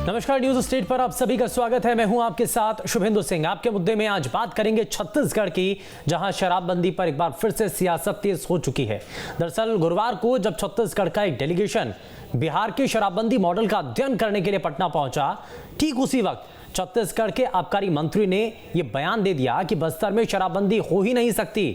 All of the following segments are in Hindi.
नमस्कार, न्यूज स्टेट पर आप सभी का स्वागत है। मैं हूं आपके साथ शुभेंदु सिंह। आपके मुद्दे में आज बात करेंगे छत्तीसगढ़ की, जहां शराबबंदी पर एक बार फिर से सियासत तेज हो चुकी है। दरअसल गुरुवार को जब छत्तीसगढ़ का एक डेलीगेशन बिहार की शराबबंदी मॉडल का अध्ययन करने के लिए पटना पहुंचा, ठीक उसी वक्त छत्तीसगढ़ के आबकारी मंत्री ने यह बयान दे दिया कि बस्तर में शराबबंदी हो ही नहीं सकती।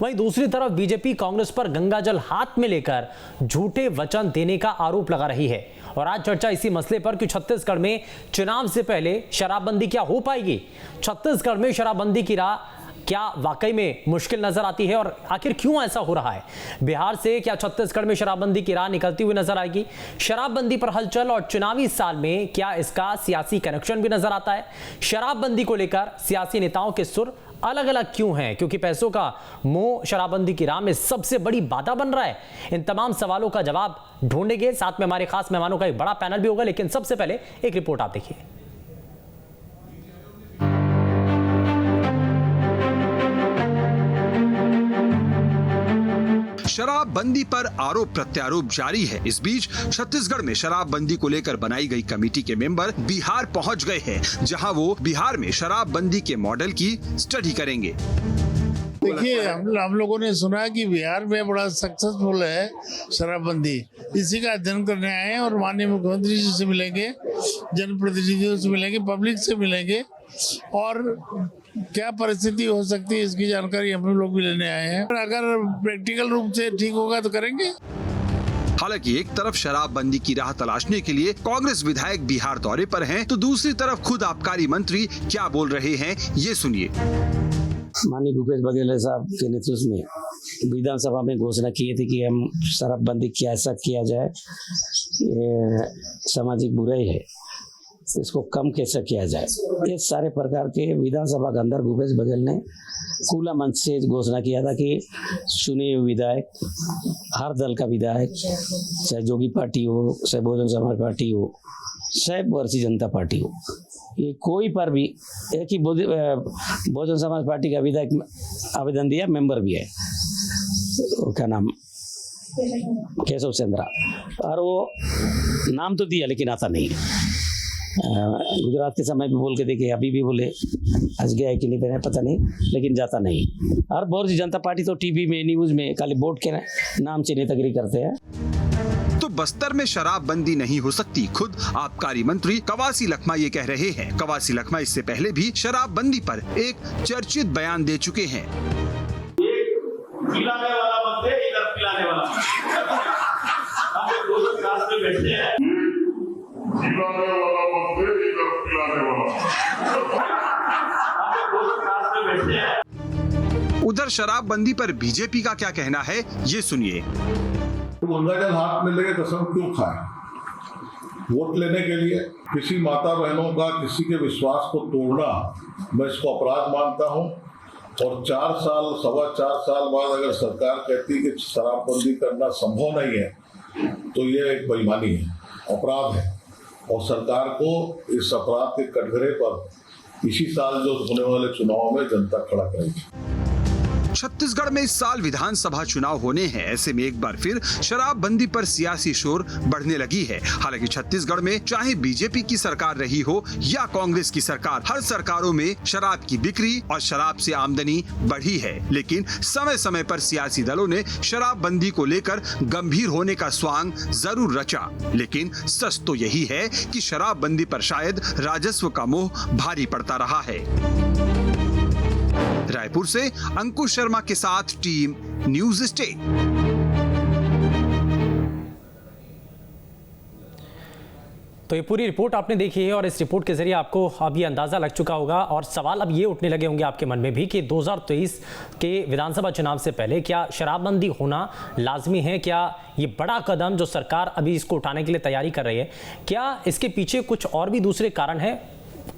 वहीं दूसरी तरफ बीजेपी कांग्रेस पर गंगाजल हाथ में लेकर झूठे वचन देने का आरोप लगा रही है। और आज चर्चा इसी मसले पर कि छत्तीसगढ़ में चुनाव से पहले शराबबंदी क्या हो पाएगी, छत्तीसगढ़ में शराबबंदी की राह क्या वाकई में मुश्किल नजर आती है और आखिर क्यों ऐसा हो रहा है। बिहार से क्या छत्तीसगढ़ में शराबबंदी की राह निकलती हुई नजर आएगी। शराबबंदी पर हलचल और चुनावी साल में क्या इसका सियासी कनेक्शन भी नजर आता है। शराबबंदी को लेकर सियासी नेताओं के सुर अलग अलग क्यों हैं, क्योंकि पैसों का मोह शराबबंदी की राह में सबसे बड़ी बाधा बन रहा है। इन तमाम सवालों का जवाब ढूंढेंगे, साथ में हमारे खास मेहमानों का एक बड़ा पैनल भी होगा। लेकिन सबसे पहले एक रिपोर्ट आप देखिए। शराबबंदी पर आरोप प्रत्यारोप जारी है। इस बीच छत्तीसगढ़ में शराबबंदी को लेकर बनाई गई कमेटी के मेंबर बिहार पहुंच गए हैं, जहां वो बिहार में शराबबंदी के मॉडल की स्टडी करेंगे। देखिए, हम लोगों ने सुना कि बिहार में बड़ा सक्सेसफुल है शराबबंदी, इसी का अध्ययन करने आए हैं और माननीय मुख्यमंत्री जी से मिलेंगे, जनप्रतिनिधियों से मिलेंगे, पब्लिक से मिलेंगे और क्या परिस्थिति हो सकती है इसकी जानकारी हम लोग भी लेने आए हैं। अगर प्रैक्टिकल रूप से ठीक होगा तो करेंगे। हालांकि एक तरफ शराबबंदी की राह तलाशने के लिए कांग्रेस विधायक बिहार दौरे पर हैं, तो दूसरी तरफ खुद आबकारी मंत्री क्या बोल रहे हैं, ये सुनिए। माननीय भूपेश बघेल साहब के नेतृत्व में विधानसभा में घोषणा किए थे कि हम शराबबंदी कैसा किया जाए, ये सामाजिक बुराई है, इसको कम कैसे किया जाए। ये सारे प्रकार के विधानसभा के अंदर भूपेश बघेल ने खुला मंच से घोषणा किया था कि चुने हुए विधायक, हर दल का विधायक, चाहे जोगी पार्टी हो, चाहे बहुजन समाज पार्टी हो, चाहे भारतीय जनता पार्टी हो, ये कोई पर भी, एक ही बहुजन समाज पार्टी का विधायक आवेदन दिया, मेंबर भी है, क्या नाम, केशव चंद्रा, और वो नाम तो दिया लेकिन आता नहीं। गुजरात के समय में बोल के देखे, अभी भी बोले, आज गया है कि नहीं पता नहीं, लेकिन जाता नहीं। और भारतीय जनता पार्टी तो टीवी में, न्यूज में खाली वोट के नाम से नेतागिरी करते हैं। तो बस्तर में शराबबंदी नहीं हो सकती, खुद आबकारी मंत्री कवासी लखमा ये कह रहे हैं। कवासी लखमा इससे पहले भी शराबबंदी पर एक चर्चित बयान दे चुके हैं। पिलाने वाला मत है, इधर पिलाने वाला हम लोग दोनों क्लास में बैठते हैं। पिलाने वाला मत है, इधर पिलाने वाला हम लोग दोनों क्लास में बैठते हैं। उधर शराबबंदी पर बीजेपी का क्या कहना है, ये सुनिए। गंगाजल हाथ में लेके कसम क्यों खाए? वोट लेने के लिए किसी माता बहनों का, किसी के विश्वास को तोड़ना, मैं इसको अपराध मानता हूँ। और 4 साल, 4.25 साल बाद अगर सरकार कहती कि शराबबंदी करना संभव नहीं है, तो ये एक बेईमानी है, अपराध है। और सरकार को इस अपराध के कटघरे पर इसी साल जो होने वाले चुनाव में जनता खड़ा करेगी। छत्तीसगढ़ में इस साल विधानसभा चुनाव होने हैं, ऐसे में एक बार फिर शराबबंदी पर सियासी शोर बढ़ने लगी है। हालांकि छत्तीसगढ़ में चाहे बीजेपी की सरकार रही हो या कांग्रेस की सरकार, हर सरकारों में शराब की बिक्री और शराब से आमदनी बढ़ी है। लेकिन समय समय पर सियासी दलों ने शराबबंदी को लेकर गंभीर होने का स्वांग जरूर रचा, लेकिन सच तो यही है कि शराबबंदी पर शायद राजस्व का मोह भारी पड़ता रहा है। रायपुर से अंकुश शर्मा के साथ टीम न्यूज स्टेट। तो ये पूरी रिपोर्ट आपने देखी है और इस रिपोर्ट के जरिए आपको अब ये अंदाजा लग चुका होगा और सवाल अब ये उठने लगे होंगे आपके मन में भी कि 2023 के विधानसभा चुनाव से पहले क्या शराबबंदी होना लाजमी है? क्या ये बड़ा कदम जो सरकार अभी इसको उठाने के लिए तैयारी कर रही है, क्या इसके पीछे कुछ और भी दूसरे कारण हैं?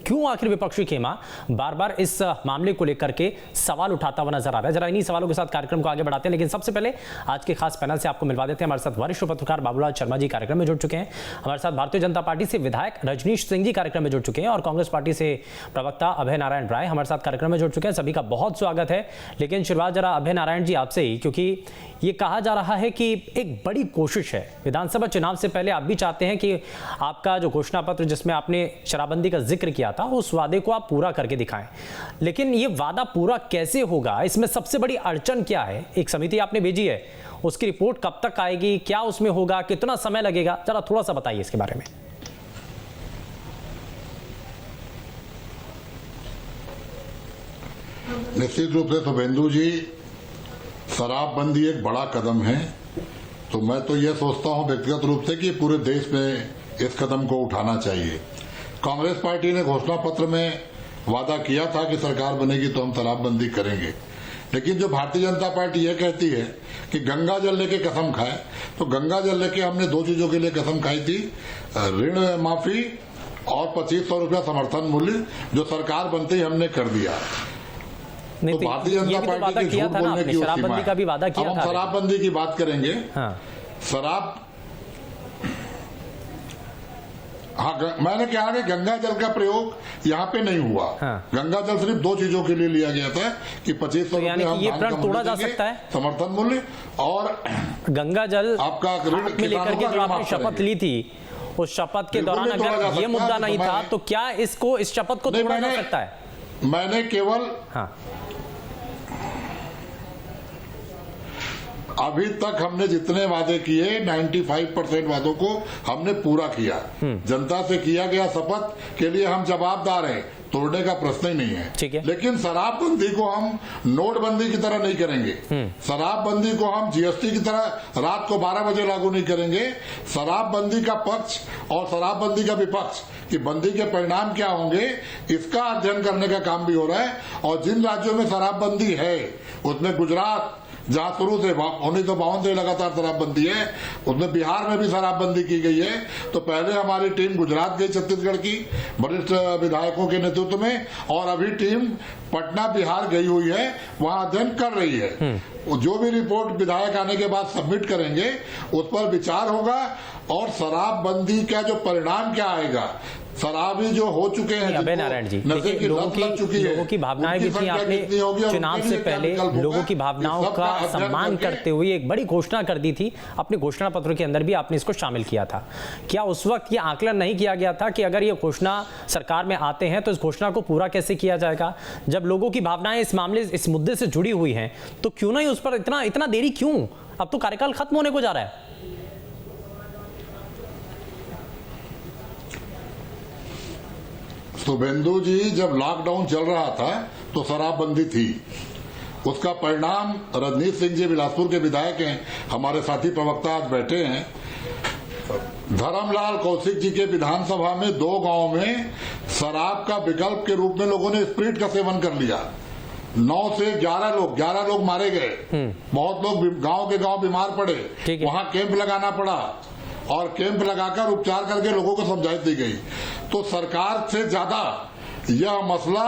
क्यों आखिर विपक्षी खेमा बार बार इस मामले को लेकर के सवाल उठाता हुआ नजर आ रहा है। जरा इन्हीं सवालों के साथ कार्यक्रम को आगे बढ़ाते हैं, लेकिन सबसे पहले आज के खास पैनल से आपको मिलवा देते हैं। हमारे साथ वरिष्ठ पत्रकार बाबूलाल शर्मा जी कार्यक्रम में जुड़ चुके हैं। हमारे साथ भारतीय जनता पार्टी से विधायक रजनीश सिंह जी कार्यक्रम में जुड़ चुके हैं और कांग्रेस पार्टी से प्रवक्ता अभय नारायण राय हमारे साथ कार्यक्रम में जुड़ चुके हैं। सभी का बहुत स्वागत है। लेकिन शुरुआत जरा अभय नारायण जी आपसे ही, क्योंकि ये कहा जा रहा है कि एक बड़ी कोशिश है, विधानसभा चुनाव से पहले आप भी चाहते हैं कि आपका जो घोषणा पत्र जिसमें आपने शराबबंदी का जिक्र किया था उस वादे को आप पूरा करके दिखाएं, लेकिन ये वादा पूरा कैसे होगा, इसमें सबसे बड़ी अड़चन क्या है? एक समिति आपने भेजी है, उसकी रिपोर्ट कब तक आएगी, क्या उसमें होगा, कितना समय लगेगा, जरा थोड़ा सा बताइए इसके बारे में। निश्चित रूप से शुभेंदु जी, शराबबंदी एक बड़ा कदम है, तो मैं तो यह सोचता हूं व्यक्तिगत रूप से कि पूरे देश में इस कदम को उठाना चाहिए। कांग्रेस पार्टी ने घोषणा पत्र में वादा किया था कि सरकार बनेगी तो हम शराबबंदी करेंगे, लेकिन जो भारतीय जनता पार्टी यह कहती है कि गंगा जल लेके कसम खाए, तो गंगा जल लेके हमने दो चीजों के लिए कसम खाई थी, ऋण माफी और 2500 रुपया समर्थन मूल्य, जो सरकार बनते ही हमने कर दिया। तो भारतीय जनता पार्टी के झूठ बोलने की शराबबंदी का भी वादा किया था। हम शराबबंदी की बात करेंगे। मैंने कहा कि गंगा जल का प्रयोग यहाँ पे नहीं हुआ। गंगा जल सिर्फ दो चीजों के लिए लिया गया था कि 2500 रुपये हम प्रण तोड़ा जा सकता है, समर्थन मूल्य और गंगा जल आपका ऋण में लेकर के जो आपने शपथ ली थी, उस शपथ के दौरान अगर ये मुद्दा नहीं था तो क्या इस शपथ को तोड़ा जा सकता है? मैंने केवल अभी तक हमने जितने वादे किए 95% वादों को हमने पूरा किया। जनता से किया गया शपथ के लिए हम जवाबदार हैं, तोड़ने का प्रश्न ही नहीं है। ठीक है। लेकिन शराबबंदी को हम नोटबंदी की तरह नहीं करेंगे। शराबबंदी को हम जीएसटी की तरह रात को 12 बजे लागू नहीं करेंगे। शराबबंदी का पक्ष और शराबबंदी का विपक्ष कि बंदी के परिणाम क्या होंगे, इसका अध्ययन करने का काम भी हो रहा है। और जिन राज्यों में शराबबंदी है उसमें गुजरात, जहां शुरू से 1952 से लगातार शराबबंदी है, उसमें बिहार में भी शराबबंदी की गई है। तो पहले हमारी टीम गुजरात गई, छत्तीसगढ़ की वरिष्ठ विधायकों के नेतृत्व में, और अभी टीम पटना बिहार गई हुई है, वहां अध्ययन कर रही है। जो भी रिपोर्ट विधायक आने के बाद सबमिट करेंगे उस पर विचार होगा और शराबबंदी का जो परिणाम क्या आएगा, शराबी जो हो चुके हैं, अभय नारायण जी, देखिए लोगों की भावनाएं भी थी। आपने चुनाव से पहले लोगों की भावनाओं का सम्मान करते हुए एक बड़ी घोषणा कर दी थी, अपने घोषणा पत्र के अंदर भी आपने इसको शामिल किया था। क्या उस वक्त ये आकलन नहीं किया गया था कि अगर ये घोषणा सरकार में आते हैं तो इस घोषणा को पूरा कैसे किया जाएगा? जब लोगों की भावनाएं इस मामले, इस मुद्दे से जुड़ी हुई हैं, तो क्यों नहीं उस पर इतना देरी क्यों? अब तो कार्यकाल खत्म होने को जा रहा है। शुभेंदु जी, जब लॉकडाउन चल रहा था तो शराबबंदी थी, उसका परिणाम रजनीश सिंह जी बिलासपुर के विधायक हैं, हमारे साथी प्रवक्ता आज बैठे हैं। धर्मलाल कौशिक जी के विधानसभा में 2 गांव में शराब का विकल्प के रूप में लोगों ने स्प्रिट का सेवन कर लिया। 9 से 11 लोग मारे गए। बहुत लोग गांव के गांव बीमार पड़े, वहां कैंप लगाना पड़ा और कैंप लगाकर उपचार करके लोगों को समझाइश दी गई। तो सरकार से ज्यादा यह मसला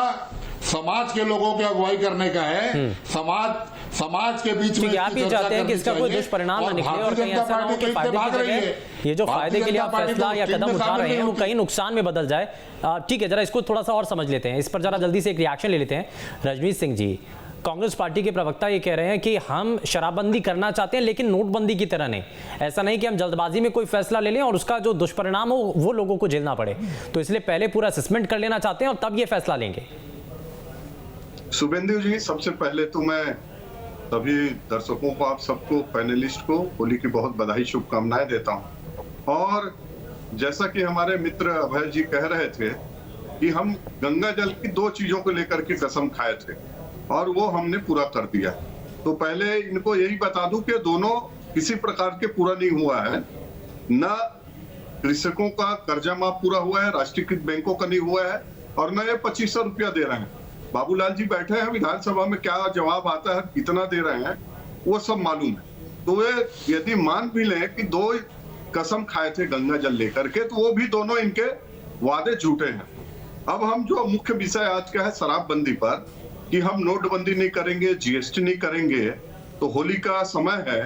समाज के लोगों की अगुवाई करने का है। समाज के बीच में आप ये चाहते हैं कि इसका कोई दुष्परिणाम न निकले और कहीं ऐसा ना हो कि फायदे की जगह ये जो फायदे के लिए आप फैसला या कदम उठा रहे हैं वो कहीं नुकसान में बदल जाए। ठीक है, जरा इसको थोड़ा सा और समझ लेते हैं, इस पर जरा जल्दी से एक रिएक्शन ले लेते हैं। रजनीश सिंह जी, कांग्रेस पार्टी के प्रवक्ता ये कह रहे हैं कि हम शराबबंदी करना चाहते हैं लेकिन नोटबंदी की तरह नहीं, ऐसा नहीं कि हम जल्दबाजी में कोई फैसला ले लें और उसका जो दुष्परिणाम हो वो लोगों को झेलना पड़े, तो इसलिए पहले पूरा असेसमेंट कर लेना चाहते हैं और तब ये फैसला लेंगे। शुभेंदु जी, सबसे पहले तो मैं सभी दर्शकों को, आप सबको, पैनलिस्ट को होली की बहुत बधाई, शुभकामनाएं देता हूं। और जैसा कि हमारे मित्र अभय जी कह रहे थे कि हम गंगा जल की 2 चीजों को लेकर के कसम खाए थे और वो हमने पूरा कर दिया। तो पहले इनको यही बता दूं कि दोनों किसी प्रकार के पूरा नहीं हुआ है, न कृषकों का कर्जा माफ पूरा हुआ है, राष्ट्रीयकृत बैंकों का नहीं हुआ है, और न ये 2500 रुपया दे रहे हैं। बाबूलाल जी बैठे हैं विधानसभा में, क्या जवाब आता है, कितना दे रहे हैं, वो सब मालूम है। तो वे यदि मान भी लें कि 2 कसम खाए थे गंगा जल लेकर के, तो वो भी दोनों इनके वादे झूठे हैं। अब हम जो मुख्य विषय आज का है शराबबंदी पर, कि हम नोटबंदी नहीं करेंगे, जीएसटी नहीं करेंगे, तो होली का समय है।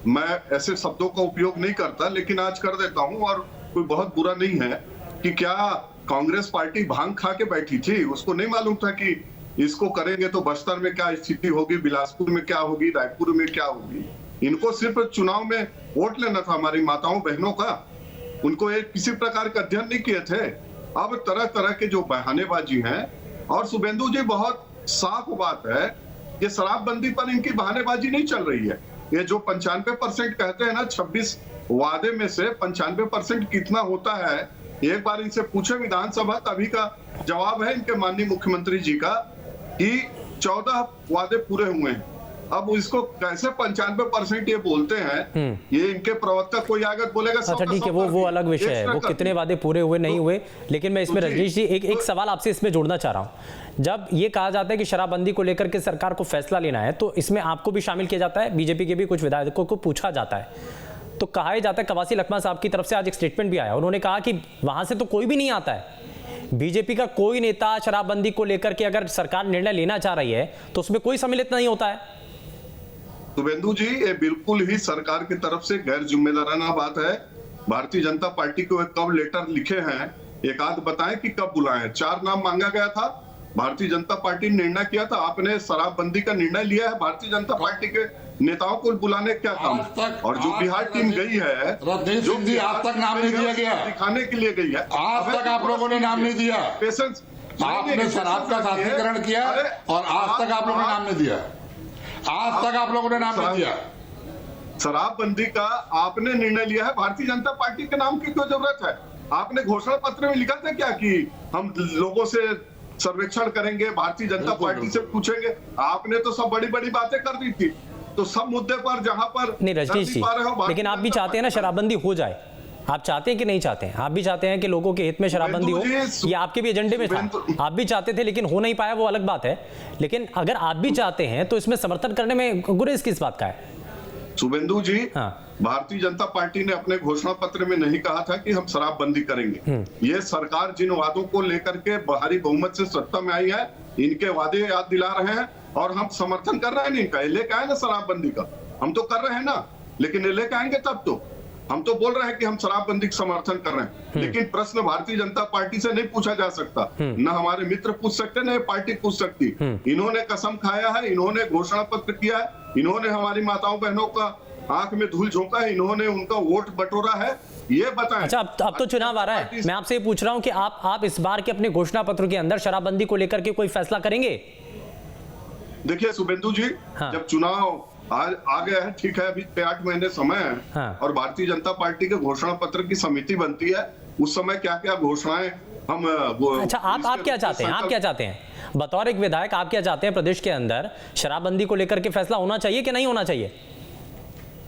मैं ऐसे शब्दों का उपयोग नहीं करता, लेकिन आज कर देता हूं, और कोई बहुत बुरा नहीं है। कि क्या कांग्रेस पार्टी भांग खा के बैठी थी? उसको नहीं मालूम था कि इसको करेंगे तो बस्तर में क्या स्थिति होगी, बिलासपुर में क्या होगी, रायपुर में क्या होगी। इनको सिर्फ चुनाव में वोट लेना था हमारी माताओं बहनों का। उनको एक किसी प्रकार का अध्ययन नहीं किए थे। अब तरह तरह के जो बहानेबाजी हैं, और शुभेंदु जी बहुत साफ बात है, ये शराबबंदी पर इनकी बहानेबाजी नहीं चल रही है। ये जो 95% कहते हैं ना, 26 वादे में से 95% कितना होता है, एक बार इनसे पूछे विधानसभा। तभी का जवाब है इनके माननीय मुख्यमंत्री जी का कि 14 वादे पूरे हुए हैं। अब इसको कैसे 95% ये बोलते हैं, ये इनके प्रवक्ता कोई आगे बोलेगा। अच्छा ठीक है, वो अलग विषय है, वो कितने वादे पूरे हुए नहीं हुए। लेकिन मैं इसमें रजनीश जी एक सवाल आपसे इसमें जोड़ना चाह रहा हूं। जब ये कहा जाता है कि शराबबंदी को लेकर के सरकार को फैसला लेना है, तो इसमें आपको भी शामिल किया जाता है, बीजेपी के भी कुछ विधायकों को पूछा जाता है। तो कहा जाता है, कवासी लखमा साहब की तरफ से आज एक स्टेटमेंट भी आया, उन्होंने कहा कि वहां से तो कोई भी नहीं आता है, बीजेपी का कोई नेता शराबबंदी को लेकर के अगर सरकार निर्णय लेना चाह रही है तो उसमें कोई सम्मिलित नहीं होता है। शुभेंदु जी, ये बिल्कुल ही सरकार की तरफ से गैर जिम्मेदाराना बात है। भारतीय जनता पार्टी को कब लेटर लिखे हैं, एक आध बताएं कि कब बुलाए। 4 नाम मांगा गया था, भारतीय जनता पार्टी ने निर्णय किया था। आपने शराबबंदी का निर्णय लिया है, भारतीय जनता पार्टी के नेताओं को बुलाने क्या काम? और जो बिहार टीम गई है, जो जी आज तक नाम नहीं दिया गया, दिखाने के लिए गई है। आज तक आप लोगों ने नाम नहीं दिया। पेशेंस, आपने शराब का साथीकरण किया और आज तक आप लोगों ने नाम नहीं दिया। आज तक आप लोगों ने नाम नहीं दिया। शराबबंदी का आपने निर्णय लिया है, भारतीय जनता पार्टी के नाम की क्यों जरूरत है? आपने घोषणा पत्र में लिखा था क्या कि हम लोगों से सर्वेक्षण करेंगे, भारतीय जनता पार्टी से पूछेंगे? आपने तो सब बड़ी बड़ी बातें कर दी थी। तो सब मुद्दे पर जहां पर नहीं रजनीश जी, लेकिन आप भी चाहते हैं ना शराबबंदी हो जाए, आप चाहते हैं कि नहीं चाहते हैं? आप भी चाहते हैं कि लोगों के हित में शराबबंदी हो, ये आपके भी एजेंडे में था, आप भी चाहते थे, लेकिन हो नहीं पाया, वो अलग बात है। लेकिन अगर आप भी चाहते हैं तो इसमें समर्थन करने में गुरेज किस बात का है? शुभेंदु जी, भारतीय जनता पार्टी ने अपने घोषणा पत्र में नहीं कहा था कि हम शराबबंदी करेंगे। ये सरकार जिन वादों को लेकर के भारी बहुमत से सत्ता में आई है, इनके वादे याद दिला रहे हैं और हम समर्थन कर रहे हैं इनका। लेके आए ना शराबबंदी का, हम तो कर रहे हैं ना, लेकिन ये लेके आएंगे तब तो। हम तो बोल रहे हैं कि हम शराबबंदी का समर्थन कर रहे हैं, लेकिन प्रश्न भारतीय जनता पार्टी से नहीं पूछा जा सकता। न हमारे मित्र पूछ सकते, न पार्टी पूछ सकती। इन्होंने कसम खाया है, इन्होंने घोषणा पत्र किया है, इन्होंने हमारी माताओं बहनों का आंख में धूल झोंका है, इन्होंने उनका वोट बटोरा है, ये बताएं। अच्छा, अब तो चुनाव आ रहा है, मैं आपसे ये पूछ रहा हूं कि आप इस बार के अपने घोषणा पत्र के अंदर शराबबंदी को लेकर के कोई फैसला करेंगे? देखिए शुभेंदु जी, जब चुनाव आज आ गया है, ठीक है, अभी 8 महीने समय है, और भारतीय जनता पार्टी के घोषणा पत्र की समिति बनती है, उस समय क्या क्या घोषणाएं हम अच्छा, आप क्या चाहते हैं? आप क्या चाहते हैं बतौर एक विधायक? आप क्या चाहते हैं प्रदेश के अंदर शराबबंदी को लेकर के फैसला होना चाहिए कि नहीं होना चाहिए?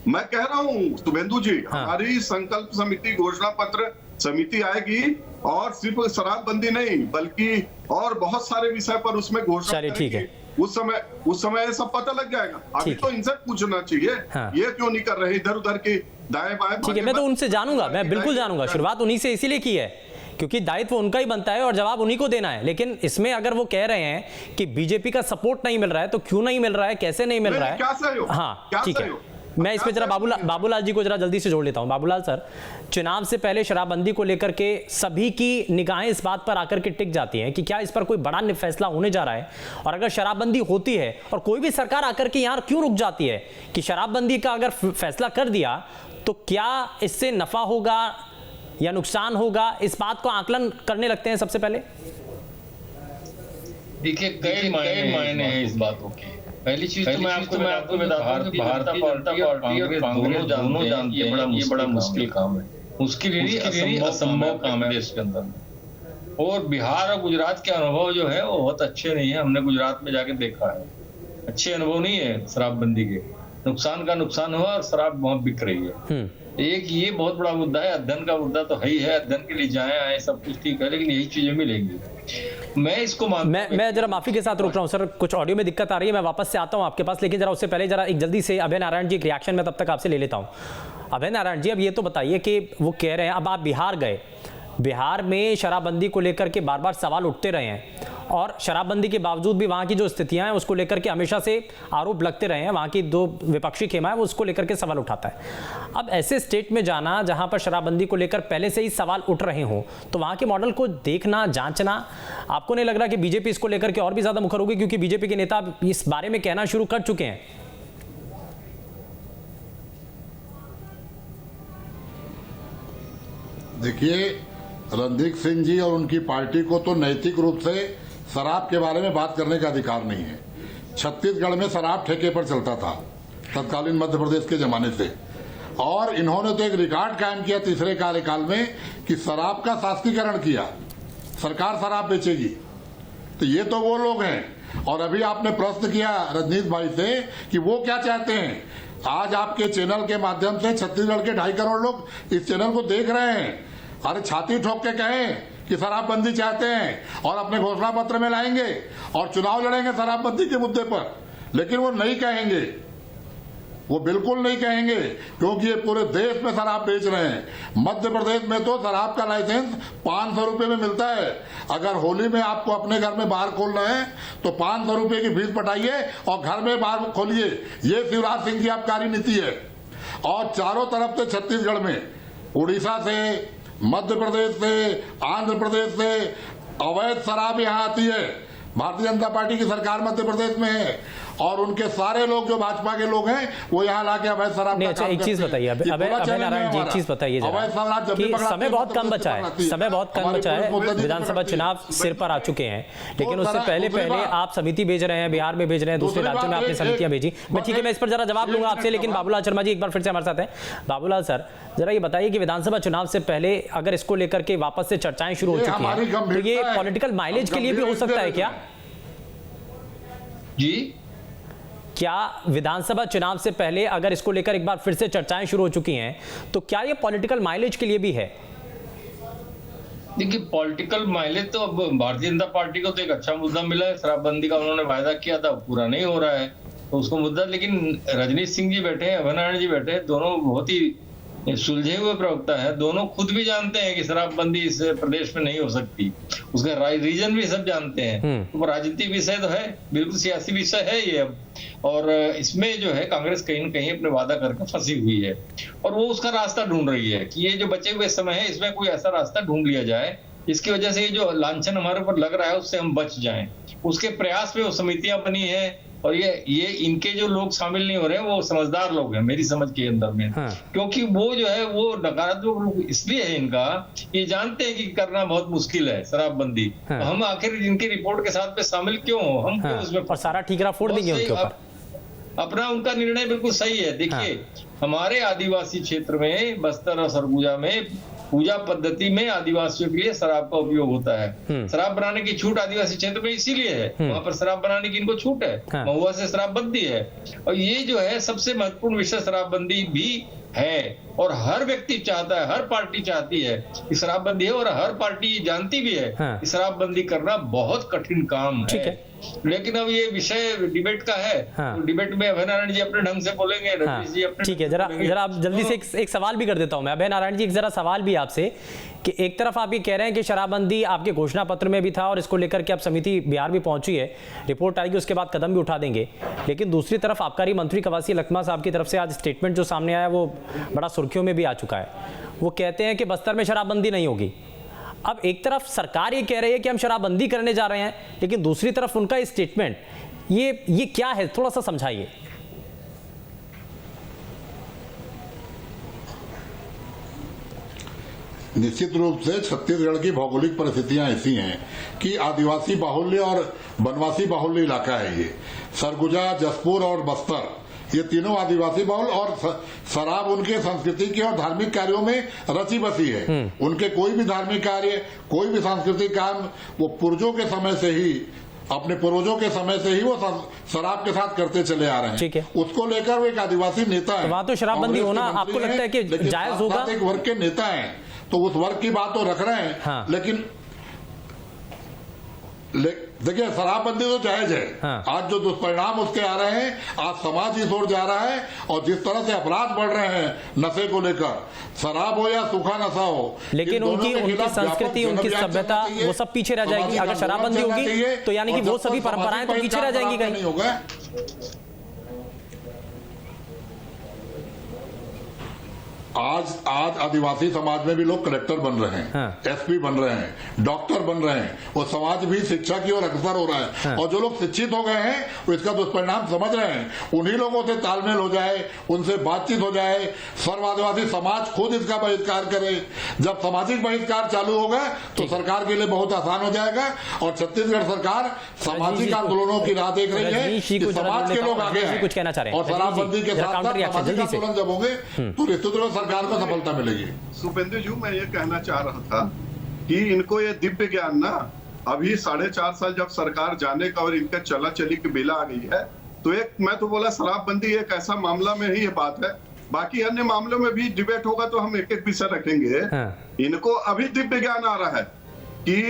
मैं कह रहा हूँ शुभेंदु जी, हमारी संकल्प समिति घोषणा पत्र समिति आएगी, और सिर्फ शराबबंदी नहीं बल्कि और बहुत सारे विषय पर उसमें घोषणा करेंगे। उस समय ये सब पता लग जाएगा। अभी तो इनसे पूछना चाहिए, ये क्यों नहीं कर रहे, इधर उधर की दाएं बाएं। ठीक है, मैं तो उनसे जानूंगा, मैं बिल्कुल जानूंगा। शुरुआत उन्हीं से इसीलिए की है क्योंकि दायित्व उनका ही बनता है और जवाब उन्हीं को देना है। लेकिन इसमें अगर वो कह रहे हैं कि बीजेपी का सपोर्ट नहीं मिल रहा है, तो क्यों नहीं मिल रहा है, कैसे नहीं मिल रहा है? हाँ ठीक है, मैं इसमें जरा बाबूलाल जी को जरा जल्दी से जोड़ लेता हूं। बाबूलाल सर, चुनाव से पहले शराबबंदी को लेकर के सभी की निगाहें इस बात पर आकर के टिक जाती हैं कि क्या इस पर कोई बड़ा फैसला होने जा रहा है, और अगर शराबबंदी होती है और कोई भी सरकार आकर के यहाँ क्यों रुक जाती है कि शराबबंदी का अगर फैसला कर दिया तो क्या इससे नफा होगा या नुकसान होगा, इस बात को आकलन करने लगते हैं सबसे पहले? देखिए, कई मायने हैं इस बातों के। पहली चीज तो मैं आपको बता दूं कि भारतीय जनता पार्टी और कांग्रेस दोनों जानते हैं ये बड़ा मुश्किल काम है। मुश्किल नहीं, असंभव काम है देश के अंदर। और बिहार और गुजरात के अनुभव जो है वो बहुत अच्छे नहीं है। हमने गुजरात में जाके देखा है, अच्छे अनुभव नहीं है शराबबंदी के। नुकसान का नुकसान हुआ और शराब वहां बिक रही है। एक ये बहुत बड़ा मुद्दा है, अध्ययन का मुद्दा तो है ही है, अध्ययन के लिए जाए आए सब कुछ ठीक है, लेकिन यही चीजें मिलेंगी। मैं इसको मैं जरा माफी के साथ रोक रहा हूं सर, कुछ ऑडियो में दिक्कत आ रही है, मैं वापस से आता हूं आपके पास, लेकिन जरा उससे पहले जरा एक जल्दी से अभय नारायण जी एक रिएक्शन में तब तक आपसे ले लेता हूं। अभय नारायण जी, अब ये तो बताइए कि वो कह रहे हैं, अब आप बिहार गए, बिहार में शराबबंदी को लेकर के बार बार सवाल उठते रहे हैं और शराबबंदी के बावजूद भी वहां की जो स्थितियां हैं उसको लेकर के हमेशा से आरोप लगते रहे हैं। वहां की दो विपक्षी खेमा है वो उसको लेकर के सवाल उठाता है। अब ऐसे स्टेट में जाना जहां पर शराबबंदी को लेकर पहले से ही सवाल उठ रहे हो तो वहां के मॉडल को देखना, जांचना, आपको नहीं लग रहा कि बीजेपी इसको लेकर के और भी ज्यादा मुखर होगी, क्योंकि बीजेपी के नेता इस बारे में कहना शुरू कर चुके हैं? देखिए, रणदीप सिंह जी और उनकी पार्टी को तो नैतिक रूप से शराब के बारे में बात करने का अधिकार नहीं है। छत्तीसगढ़ में शराब ठेके पर चलता था तत्कालीन मध्य प्रदेश के जमाने से, और इन्होंने तो एक रिकॉर्ड कायम किया तीसरे कार्यकाल में कि शराब का शासकीकरण किया, सरकार शराब बेचेगी। तो ये तो वो लोग हैं। और अभी आपने प्रश्न किया रजनीश भाई से कि वो क्या चाहते हैं। आज आपके चैनल के माध्यम से छत्तीसगढ़ के 2.5 करोड़ लोग इस चैनल को देख रहे हैं। अरे छाती ठोक के कहें कि शराबबंदी चाहते हैं और अपने घोषणा पत्र में लाएंगे और चुनाव लड़ेंगे शराबबंदी के मुद्दे पर, लेकिन वो नहीं कहेंगे, वो बिल्कुल नहीं कहेंगे, क्योंकि ये पूरे देश में शराब बेच रहे हैं। मध्य प्रदेश में तो शराब का लाइसेंस 500 रुपए में मिलता है। अगर होली में आपको अपने घर में बार खोलना है तो 500 रुपए की फीस पटाइए और घर में बार खोलिए। ये शिवराज सिंह की आबकारी नीति है। और चारों तरफ से छत्तीसगढ़ में, उड़ीसा से, मध्य प्रदेश से, आंध्र प्रदेश से अवैध शराब यहाँ आती है। भारतीय जनता पार्टी की सरकार मध्य प्रदेश में है और उनके सारे लोग जो भाजपा के लोग हैं वो यहाँ लाके अवैध शराब का अच्छा, एक चीज बताइए अभय नारायण जी, एक चीज बताइए कि समय बहुत कम बचा है, समय बहुत कम बचा है, विधानसभा चुनाव सिर पर आ चुके हैं, लेकिन उससे पहले आप समिति भेज रहे हैं, बिहार में भेज रहे हैं, दूसरे राज्यों में आपने समितियां भेजी। मैं ठीक है, मैं इस पर जरा जवाब लूंगा आपसे, लेकिन बाबूलाल शर्मा जी एक बार फिर से हमारे साथ हैं। बाबूलाल सर, जरा ये बताइए कि विधानसभा चुनाव से पहले अगर इसको लेकर के वापस से चर्चाएं शुरू हो चुकी हैं तो ये पॉलिटिकल माइलेज के लिए भी हो सकता है क्या? जी, क्या विधानसभा चुनाव से पहले अगर इसको लेकर एक बार फिर से चर्चाएं शुरू हो चुकी हैं तो क्या ये पॉलिटिकल माइलेज के लिए भी है? देखिए, पॉलिटिकल माइलेज तो अब भारतीय जनता पार्टी को तो एक अच्छा मुद्दा मिला है। शराबबंदी का उन्होंने वायदा किया था, पूरा नहीं हो रहा है तो उसको मुद्दा। लेकिन रजनीश सिंह जी बैठे हैं, अभय नारायण जी बैठे हैं, दोनों बहुत ही सुलझे हुए प्रवक्ता है। दोनों खुद भी जानते हैं कि शराबबंदी इस प्रदेश में नहीं हो सकती, उसका रीजन भी सब जानते हैं। तो राजनीतिक विषय तो है, बिल्कुल सियासी विषय है ये अब। और इसमें जो है कांग्रेस कहीं न कहीं अपने वादा करके फंसी हुई है और वो उसका रास्ता ढूंढ रही है कि ये जो बचे हुए समय है इसमें कोई ऐसा रास्ता ढूंढ लिया जाए इसकी वजह से ये जो लांछन हमारे ऊपर लग रहा है उससे हम बच जाएं। उसके प्रयास में वो समितियां बनी है और ये इनके जो लोग शामिल नहीं हो रहे हैं वो समझदार लोग हैं मेरी समझ के अंदर में। क्योंकि वो जो है वो नकारात्मक लोग इसलिए है इनका, ये जानते हैं कि करना बहुत मुश्किल है शराबबंदी, तो हम आखिर इनकी रिपोर्ट के साथ में शामिल क्यों हो, हम क्यों उसमें और सारा ठीकरा फोड़ देंगे उनके ऊपर। अपना उनका निर्णय बिल्कुल सही है। देखिए, हमारे आदिवासी क्षेत्र में बस्तर और सरगुजा में पूजा पद्धति में आदिवासियों के लिए शराब का उपयोग होता है। शराब बनाने की छूट आदिवासी क्षेत्र में इसीलिए है, वहां पर शराब बनाने की इनको छूट है। महुआ से शराबबंदी है और ये जो है सबसे महत्वपूर्ण विषय शराबबंदी भी है और हर व्यक्ति चाहता है, हर पार्टी चाहती है कि शराबबंदी है और हर पार्टी जानती भी है कि शराबबंदी करना बहुत कठिन काम है। लेकिन अब ये विषय डिबेट का है, तो डिबेट में अभय नारायण जी अपने ढंग से बोलेंगे, रजनीश जी अपने। ठीक है, जरा आप जल्दी से एक सवाल भी कर देता हूं मैं अभय नारायण जी, एक जरा सवाल भी आपसे कि एक तरफ आप ये कह रहे हैं कि शराबबंदी आपके घोषणा पत्र में भी था और इसको लेकर के अब समिति बिहार भी पहुंची है, रिपोर्ट आएगी उसके बाद कदम भी उठा देंगे, लेकिन दूसरी तरफ आबकारी मंत्री कवासी लखमा साहब की तरफ से आज स्टेटमेंट जो सामने आया वो बड़ा सुर्खियों में भी आ चुका है। वो कहते हैं कि बस्तर में शराबबंदी नहीं होगी। अब एक तरफ सरकार ये कह रही है कि हम शराबबंदी करने जा रहे हैं, लेकिन दूसरी तरफ उनका स्टेटमेंट, ये क्या है, थोड़ा सा समझाइए। निश्चित रूप से छत्तीसगढ़ की भौगोलिक परिस्थितियां ऐसी हैं कि आदिवासी बाहुल्य और वनवासी बाहुल्य इलाका है ये। सरगुजा, जसपुर और बस्तर ये तीनों आदिवासी बहुल और शराब उनके संस्कृति के और धार्मिक कार्यों में रची बसी है। उनके कोई भी धार्मिक कार्य, कोई भी सांस्कृतिक काम वो पूर्वजों के समय से ही, अपने पूर्वजों के समय से ही वो शराब के साथ करते चले आ रहे हैं। ठीक है, उसको लेकर वो एक आदिवासी नेता है। तो वहां तो शराबबंदी होना आपको लगता है कि जायज होगा? एक वर्ग के नेता है तो उस वर्ग की बात तो रख रहे हैं, लेकिन देखिए शराबबंदी तो जायज है। हाँ। आज जो दुष्परिणाम उसके आ रहे हैं, आज समाज इस ओर जा रहा है और जिस तरह से अपराध बढ़ रहे हैं नशे को लेकर, शराब हो या सूखा नशा हो, लेकिन उनकी संस्कृति, उनकी सभ्यता वो सब पीछे रह जाएगी अगर शराबबंदी होगी, तो यानी कि वो सभी परंपराएं तो पीछे रह जाएंगी कहीं। नहीं होगा। आज आदिवासी समाज में भी लोग कलेक्टर बन रहे हैं, हाँ। एसपी बन रहे हैं, डॉक्टर बन रहे हैं, और समाज भी शिक्षा की ओर अग्रसर हो रहा है। हाँ। और जो लोग शिक्षित हो गए हैं वो इसका दुष्परिणाम समझ रहे हैं। उन्हीं लोगों से तालमेल हो जाए, उनसे बातचीत हो जाए, सर्व आदिवासी समाज खुद इसका बहिष्कार करे। जब सामाजिक बहिष्कार चालू होगा तो सरकार के लिए बहुत आसान हो जाएगा। और छत्तीसगढ़ सरकार सामाजिक आंदोलनों की राह देख रही है कि समाज के लोग आगे हैं, कुछ कहना चाह रहे हैं और शराबबंदी के साथ साथ सामाजिक आंदोलन जब होंगे तो निश्चित रूप से सरकार को सफलता मिलेगी। सुपेंद्र जी, मैं ये कहना चाह रहा था कि इनको ये दिव्य ज्ञान ना, अभी 4.5 साल जब सरकार जाने का और इनका चला चली की बेला आ गई है, तो एक मैं तो बोला शराबबंदी एक ऐसा मामला में ही ये बात है। बाकी अन्य मामलों में भी डिबेट होगा तो हम एक एक विषय रखेंगे। हाँ। इनको अभी दिव्य ज्ञान आ रहा है कि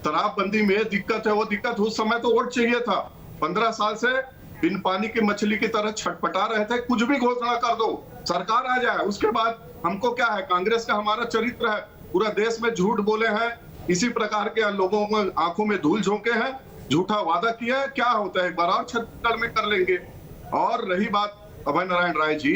शराबबंदी में दिक्कत है। वो दिक्कत उस समय तो वोट चाहिए था। 15 साल से बिन पानी की मछली की तरह छटपटा रहे थे, कुछ भी घोषणा कर दो, सरकार आ जाए। उसके बाद हमको क्या है, कांग्रेस का हमारा चरित्र है, पूरा देश में झूठ बोले हैं, इसी प्रकार के लोगों को आंखों में धूल झोंके हैं, झूठा वादा किया है। क्या होता है, एक बार और छत्तीसगढ़ में कर लेंगे। और रही बात अभय नारायण राय जी,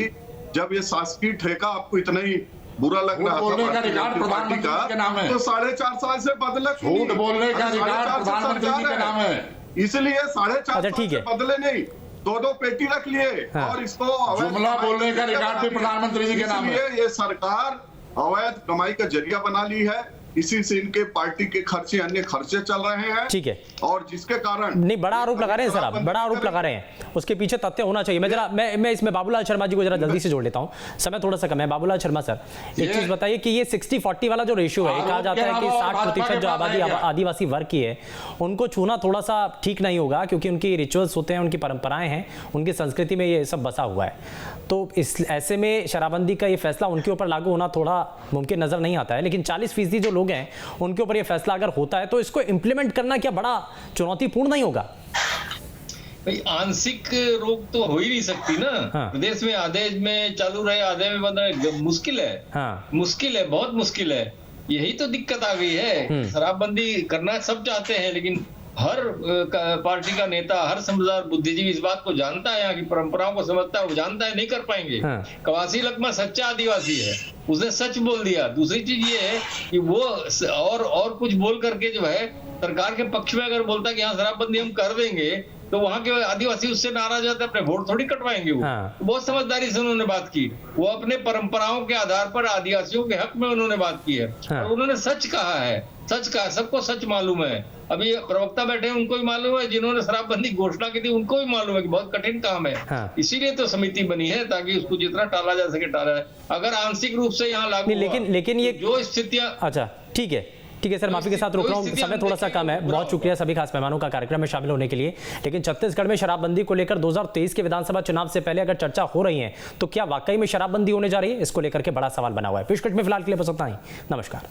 जब ये शासकीय ठेका आपको इतना ही बुरा लग रहा था पार्टी का, तो 4.5 साल से बदले, झूठ बोलने का अधिकार प्रधानमंत्री जी के नाम है, इसलिए 4.5 साल से बदले नहीं, 2-2 पेटी रख लिए। हाँ। और इसको जुमला बोलने का रिकॉर्ड भी प्रधानमंत्री जी के नाम है। ये सरकार अवैध कमाई का जरिया बना ली है, इसी से इनके पार्टी के खर्चे, अन्य खर्चे चल रहे हैं। ठीक है, और जिसके कारण नहीं, बड़ा आरोप लगा रहे हैं सर आप, बड़ा आरोप लगा रहे हैं, उसके पीछे तथ्य होना चाहिए। मैं इसमें बाबूलाल शर्मा जी को जरा जल्दी से जोड़ लेता हूं, समय थोड़ा सा कम है। बाबूलाल शर्मा सर, एक चीज बताइए कि ये 60-40 वाला जो रेशियो है, कहा जाता है कि 60% जो आबादी आदिवासी वर्ग की है उनको छूना थोड़ा सा ठीक नहीं होगा, क्योंकि उनकी रिचुअल्स होते हैं, उनकी परंपराएं हैं, उनकी संस्कृति में ये सब बसा हुआ है। तो इस ऐसे में शराबबंदी का ये फैसला उनके ऊपर लागू होना थोड़ा मुमकिन नजर नहीं आता है। लेकिन 40% जो लोग हैं उनके ऊपर ये फैसला अगर होता है तो इसको इंप्लीमेंट करना क्या बड़ा चुनौतीपूर्ण नहीं होगा? भाई आंशिक रोक तो हो ही नहीं सकती ना। हाँ। प्रदेश में आधे में चालू रहे, आधे में बंद रहे, मुश्किल है। हाँ। मुश्किल है, बहुत मुश्किल है। यही तो दिक्कत आ गई है। शराबबंदी करना सब चाहते हैं, लेकिन हर पार्टी का नेता, हर समझदार बुद्धिजीवी इस बात को जानता है, यहाँ की परंपराओं को समझता है, वो जानता है नहीं कर पाएंगे। हाँ। कवासी लकमा सच्चा आदिवासी है, उसने सच बोल दिया। दूसरी चीज ये है कि वो और कुछ बोल करके जो है सरकार के पक्ष में अगर बोलता है कि हाँ शराबबंदी हम कर देंगे, तो वहां के आदिवासी उससे नाराज होते, अपने वोट थोड़ी कटवाएंगे वो। हाँ। बहुत समझदारी से उन्होंने बात की, वो अपने परंपराओं के आधार पर आदिवासियों के हक में उन्होंने बात की है। हाँ। और उन्होंने सच कहा है, सच कहा, सबको सच मालूम है। अभी प्रवक्ता बैठे हैं, उनको भी मालूम है, जिन्होंने शराबबंदी घोषणा की थी उनको भी मालूम है कि बहुत कठिन काम है। हाँ। इसीलिए तो समिति बनी है, ताकि उसको जितना टाला जा सके टाला जाए। अगर आंशिक रूप से यहाँ लागू लेकिन ये जो स्थितियां, अच्छा ठीक है सर, माफी के साथ रुक रहा हूँ, समय थोड़ा सा कम है। बहुत शुक्रिया सभी खास मेहमानों का कार्यक्रम में शामिल होने के लिए। लेकिन छत्तीसगढ़ में शराबबंदी को लेकर 2023 के विधानसभा चुनाव से पहले अगर चर्चा हो रही है तो क्या वाकई में शराबबंदी होने जा रही है, इसको लेकर के बड़ा सवाल बना हुआ है। पेशकश में फिलहाल के लिए बस इतना ही। नमस्कार।